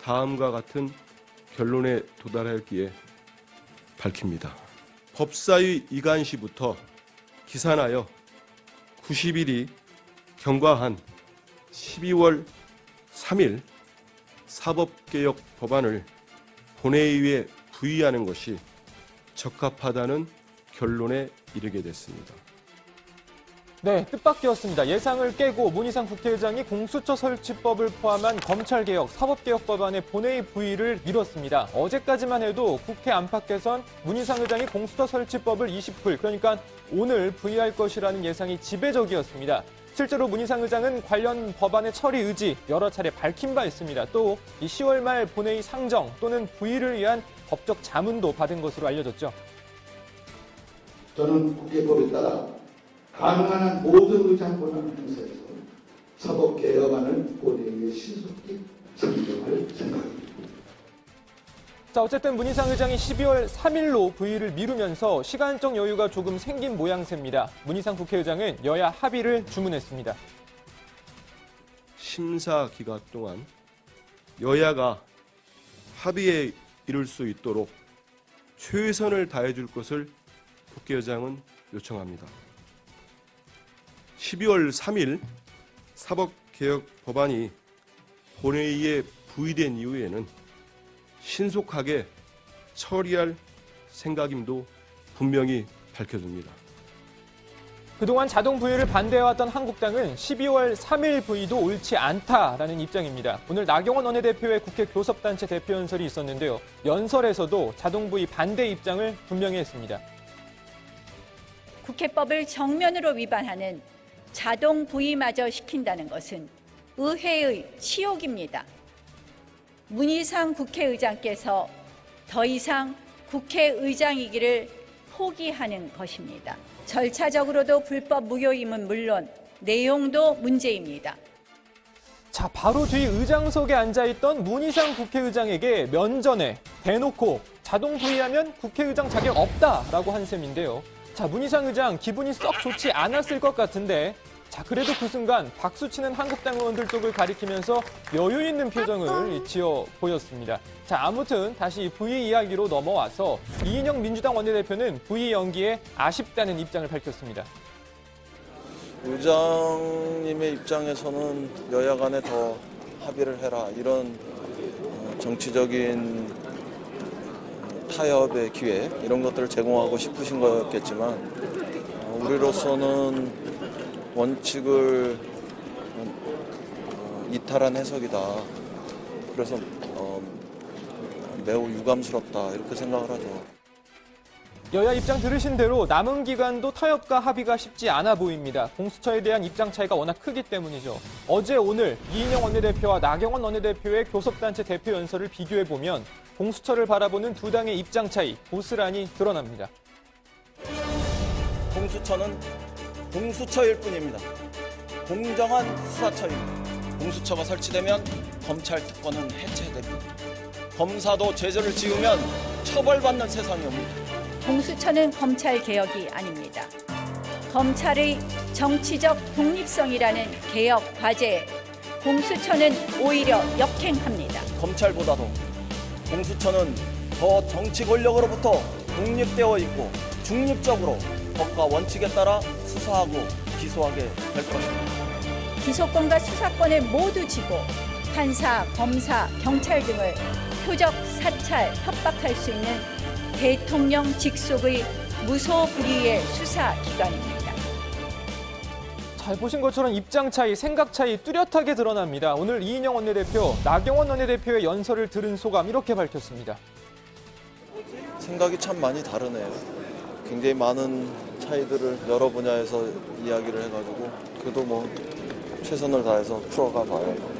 다음과 같은 결론에 도달하였기에 밝힙니다. 법사위 이관 시부터 기산하여 90일이 경과한 12월 3일 사법개혁 법안을 본회의에 부의하는 것이 적합하다는 결론에 이르게 됐습니다. 네, 뜻밖이었습니다. 예상을 깨고 문희상 국회의장이 공수처 설치법을 포함한 검찰개혁, 사법개혁법안의 본회의 부의를 미뤘습니다. 어제까지만 해도 국회 안팎에선 문희상 의장이 공수처 설치법을 29일, 그러니까 오늘 부의할 것이라는 예상이 지배적이었습니다. 실제로 문희상 의장은 관련 법안의 처리 의지 여러 차례 밝힌 바 있습니다. 또 이 10월 말 본회의 상정 또는 부의를 위한 법적 자문도 받은 것으로 알려졌죠. 저는 국회법에 따라 가능한 한 모든 의장 권한을 행사해서 사법개혁안을 본회의에 신속히 상정할 생각입니다. 자, 어쨌든 문희상 의장이 12월 3일로 부의를 미루면서 시간적 여유가 조금 생긴 모양새입니다. 문희상 국회의장은 여야 합의를 주문했습니다. 심사 기간 동안 여야가 합의에 이를 수 있도록 최선을 다해줄 것을 국회의장은 요청합니다. 12월 3일 사법개혁 법안이 본회의에 부의된 이후에는 신속하게 처리할 생각임도 분명히 밝혀집니다. 그동안 자동 부의를 반대해왔던 한국당은 12월 3일 부의도 옳지 않다라는 입장입니다. 오늘 나경원 원내대표의 국회 교섭단체 대표 연설이 있었는데요. 연설에서도 자동 부의 반대 입장을 분명히 했습니다. 국회법을 정면으로 위반하는 자동 부의마저 시킨다는 것은 의회의 치욕입니다. 문희상 국회의장께서 더 이상 국회의장이기를 포기하는 것입니다. 절차적으로도 불법 무효임은 물론 내용도 문제입니다. 자, 바로 뒤 의장석에 앉아있던 문희상 국회의장에게 면전에 대놓고 자동 부의하면 국회의장 자격 없다라고 한 셈인데요. 자, 문희상 의장 기분이 썩 좋지 않았을 것 같은데, 자, 그래도 그 순간 박수치는 한국당 의원들 쪽을 가리키면서 여유 있는 표정을 지어 보였습니다. 자, 아무튼 다시 부의 이야기로 넘어와서 이인영 민주당 원내대표는 부의 연기에 아쉽다는 입장을 밝혔습니다. 의장님의 입장에서는 여야 간에 더 합의를 해라, 이런 정치적인 타협의 기회, 이런 것들을 제공하고 싶으신 거였겠지만 우리로서는 원칙을 이탈한 해석이다. 그래서 매우 유감스럽다, 이렇게 생각을 하죠. 여야 입장 들으신 대로 남은 기간도 타협과 합의가 쉽지 않아 보입니다. 공수처에 대한 입장 차이가 워낙 크기 때문이죠. 어제 오늘 이인영 원내대표와 나경원 원내대표의 교섭단체 대표 연설을 비교해보면 공수처를 바라보는 두 당의 입장 차이 고스란히 드러납니다. 공수처는 공수처일 뿐입니다. 공정한 수사처입니다. 공수처가 설치되면 검찰 특권은 해체됩니다. 검사도 죄를 지으면 처벌받는 세상이 옵니다. 공수처는 검찰 개혁이 아닙니다. 검찰의 정치적 독립성이라는 개혁 과제에 공수처는 오히려 역행합니다. 검찰보다도 공수처는 더 정치 권력으로부터 독립되어 있고 중립적으로 법과 원칙에 따라 수사하고 기소하게 될 것입니다. 기소권과 수사권을 모두 쥐고 판사, 검사, 경찰 등을 표적 사찰, 협박할 수 있는 대통령 직속의 무소불위의 수사기관입니다. 잘 보신 것처럼 입장 차이, 생각 차이 뚜렷하게 드러납니다. 오늘 이인영 원내대표, 나경원 원내대표의 연설을 들은 소감 이렇게 밝혔습니다. 생각이 참 많이 다르네요. 굉장히 많은 차이들을 여러 분야에서 이야기를 해가지고 그래도 뭐 최선을 다해서 풀어가 봐요.